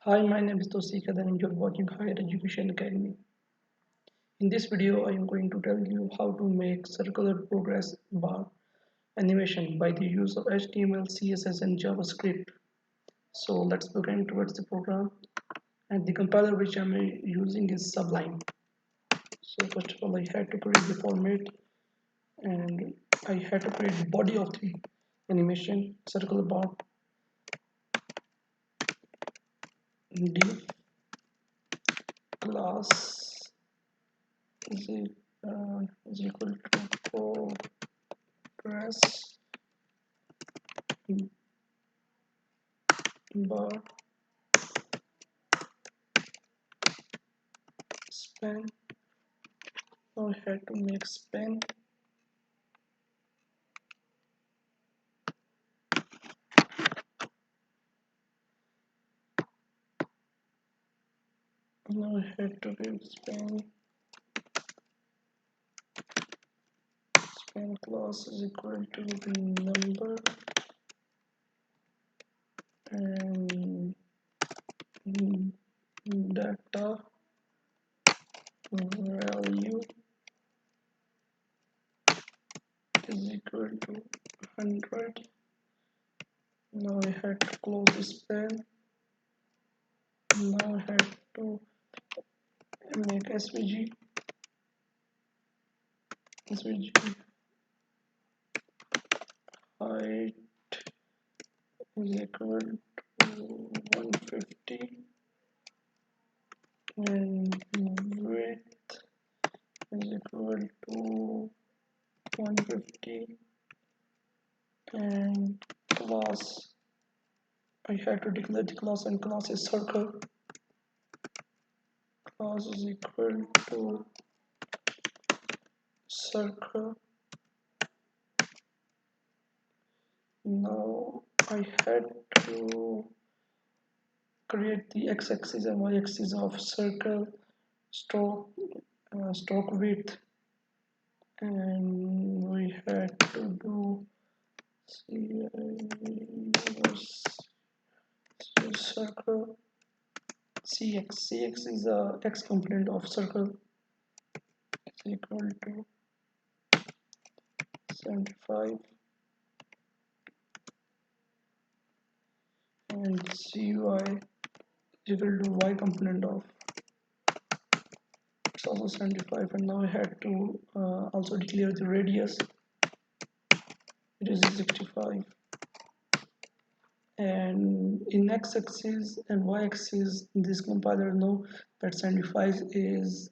Hi, my name is Tosika and you're watching Higher Education Academy. In this video, I am going to tell you how to make circular progress bar animation by the use of HTML, CSS and JavaScript. So let's begin towards the program. And the compiler which I'm using is Sublime. So first of all, I had to create the format and I had to create the body of the animation circular bar. Div class is, is equal to progress bar span. Now I had to make span. Now I had to give span class is equal to the number and data value is equal to 100. Now I had to close the span. Now I had to make SVG height is equal to 150 and width is equal to 150 and class I had to declare the class and class is circle. Class is equal to circle. Now I had to create the x-axis and y-axis of circle, stroke, stroke width, and we had to do circle cx is a x component of circle is equal to 75 and cy is equal to y component of it's also 75 and now I had to also declare the radius it is 65 and in x-axis and y-axis this compiler know that 75 is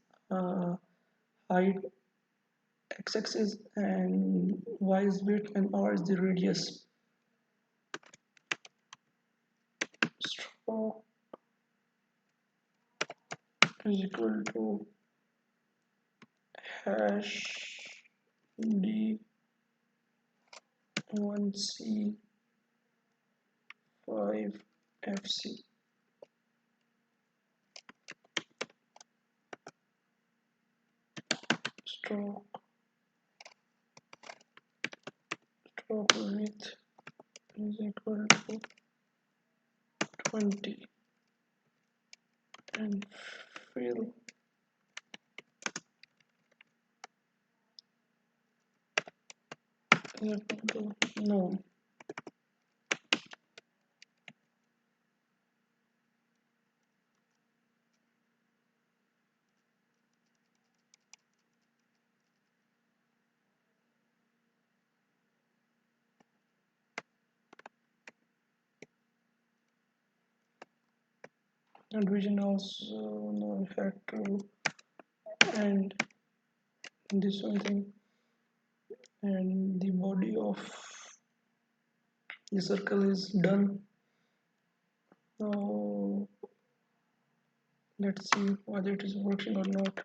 height x-axis and y is width and r is the radius. Stroke is equal to hash d1c 5fc. Stroke width is equal to 20 and fill is equal to no. And region also now had to end this one thing and the body of the circle is done. Now let's see whether it is working or not.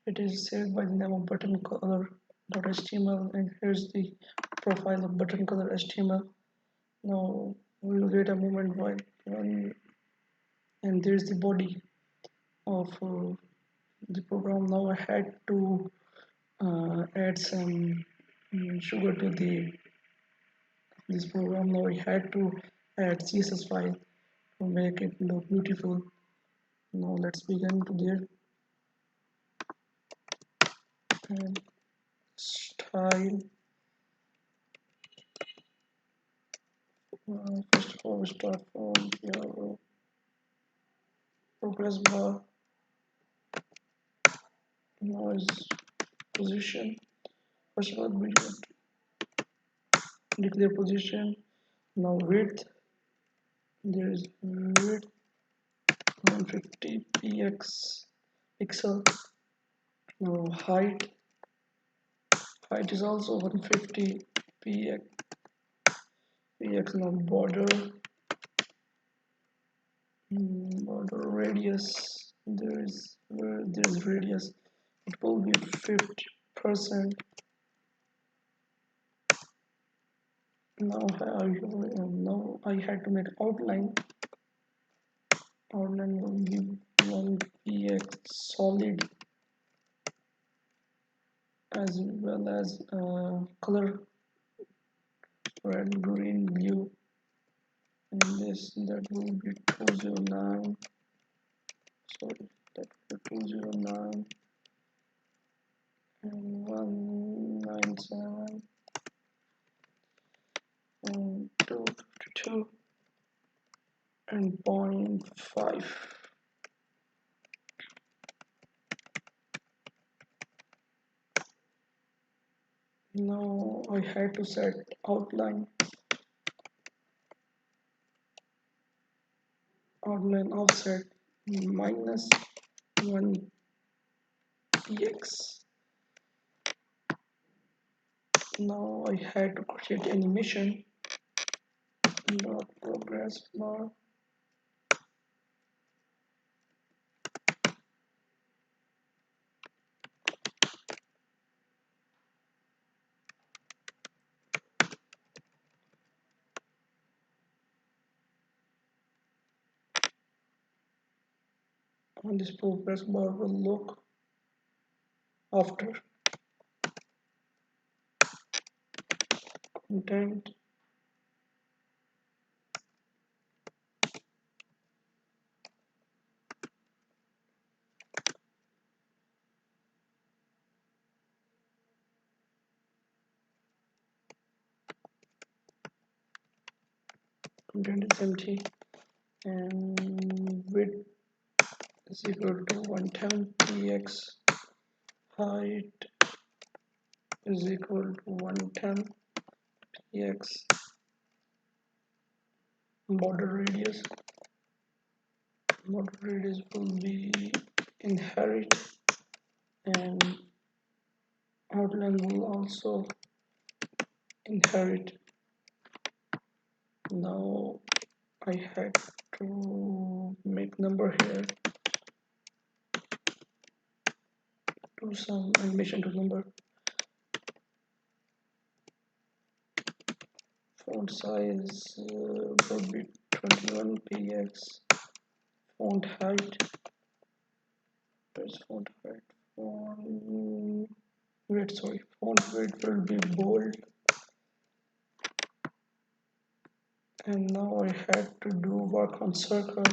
It is saved by the name of button color.html and here's the profile of button color HTML. Now we will wait a moment while and there's the body of the program. Now I had to add some sugar to the this program. Now I had to add CSS file make it look beautiful. Now let's begin to there and style. First of all, we start from your progress bar. Now is position. First of all, we declare position. Now width. There is width 150 pixel. Now height is also 150 px. Now border radius. There is radius. It will be 50%. Now I had to make outline. Outline will give 1 px solid as well as color red, green, blue, and this that will be 209. Sorry, that will be 209 and 197 and 252 and 0.5. Now I had to set outline offset minus 1 px. Now I had to create animation dot progress bar. And this progress bar will look after content. Content is empty and width is equal to 110 px. Height is equal to 110 px. Border radius will be inherit and outline will also inherit. Now I had to make number here, do some animation to number. Font size will be 21 px. Font height, there's font height. Font width will be bold. And now I had to do work on circle.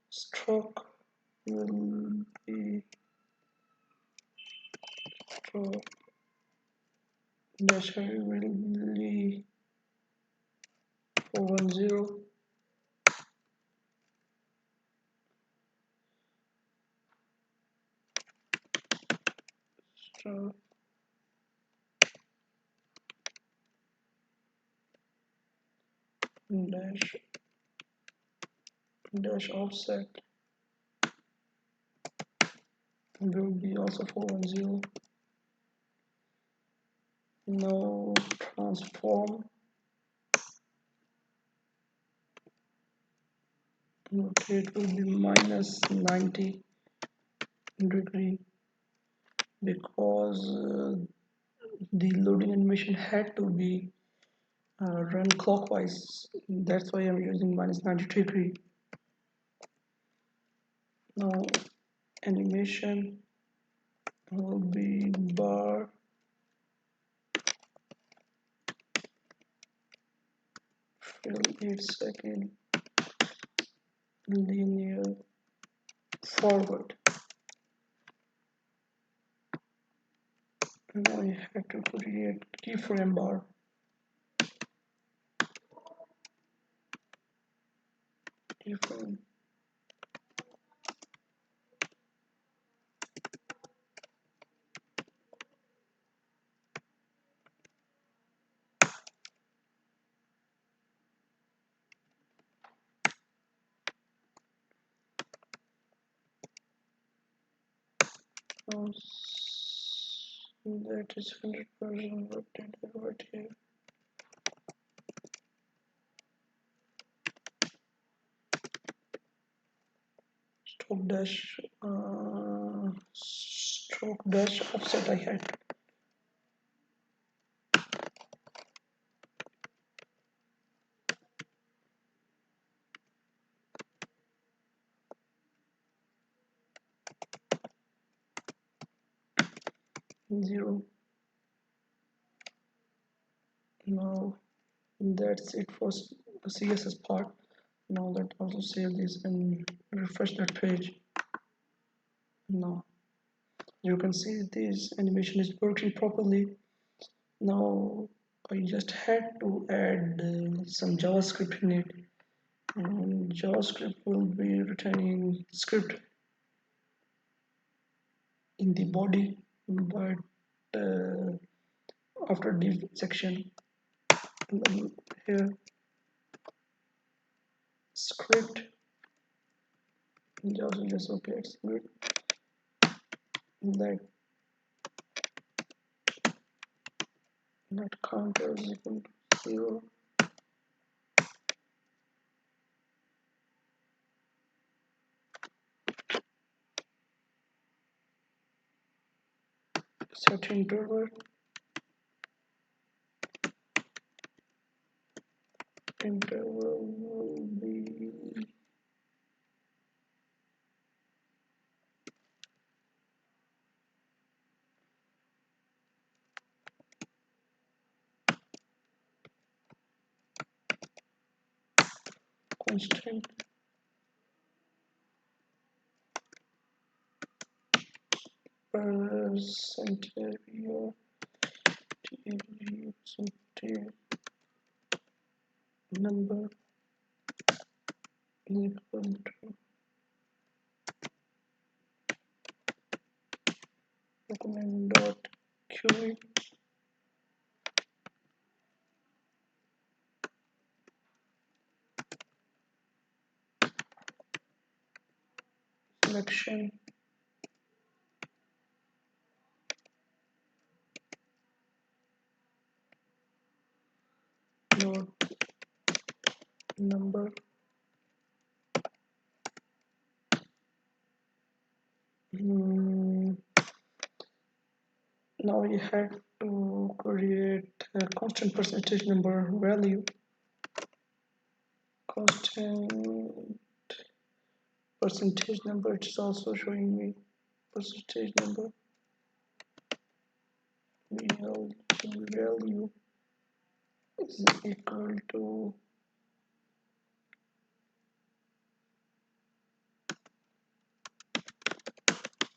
Stroke will be stroke dash will be 410. Stroke dash offset will be also 410. Now transform rotate will be minus 90 degree because the loading animation had to be run clockwise. That's why I'm using minus 90 degree. Now animation will be bar fill 8-second linear forward. Now I have to create keyframe bar. Keyframe. Now that is 100% what did I write here? Stroke dash offset I had. Zero. Now that's it for the CSS part. Now let's also save this and refresh that page. Now you can see this animation is working properly. Now I just had to add some JavaScript in it, and JavaScript will be returning script in the body, but after div section here script just okay, it's good. Let counter is equal to 0. Set interval will be constant percentage number equal to document dot qe selection dot number now you have to create a constant percentage number value. Constant percentage number, it's also showing me percentage number value is equal to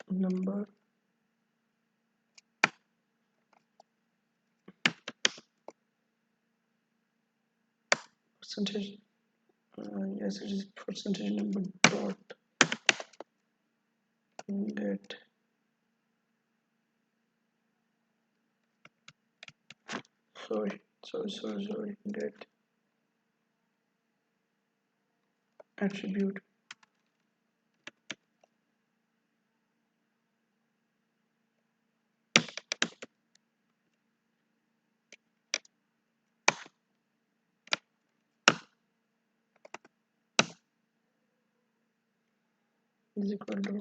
number percentage yes, it is percentage number dot get sorry get attribute is equal to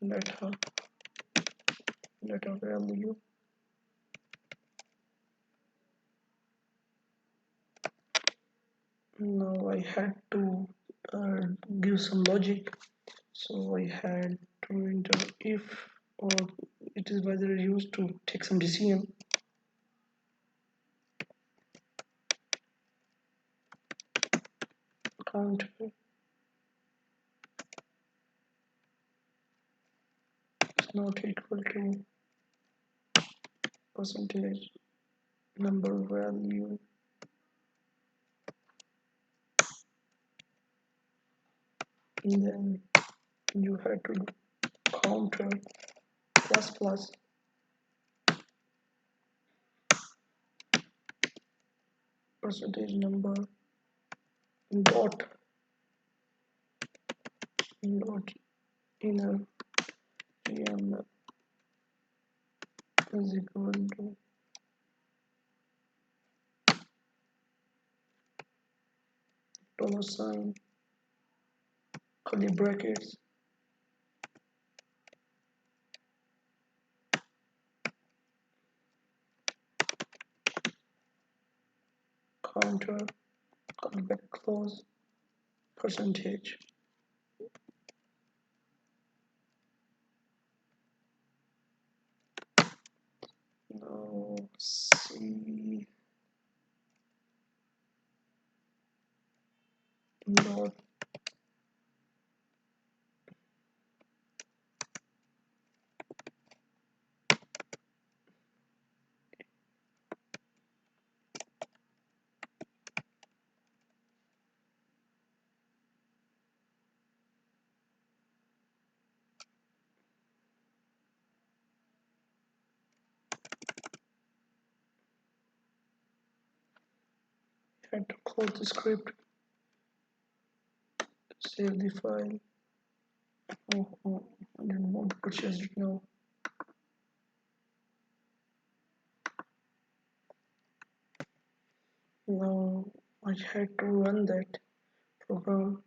data value now I had to give some logic, so I had to enter if or it is whether used to take some decision. Counter is not equal to percentage number value, and then you had to counter plus plus percentage number dot dot inner GML is equal to dollar sign curly brackets counter curly back close percentage. Now C dot had to close the script, save the file. Oh, I didn't want to purchase it now. Now I had to run that program.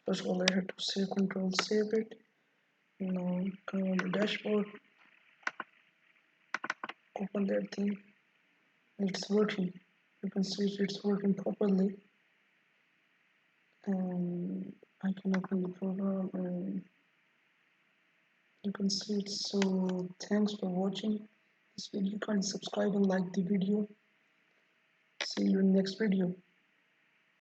First of all, I had to save control, save it. Now come on the dashboard, open that thing. It's working. You can see it's working properly. And I can open the program and you can see it. So thanks for watching this video. Kindly subscribe and like the video. See you in next video.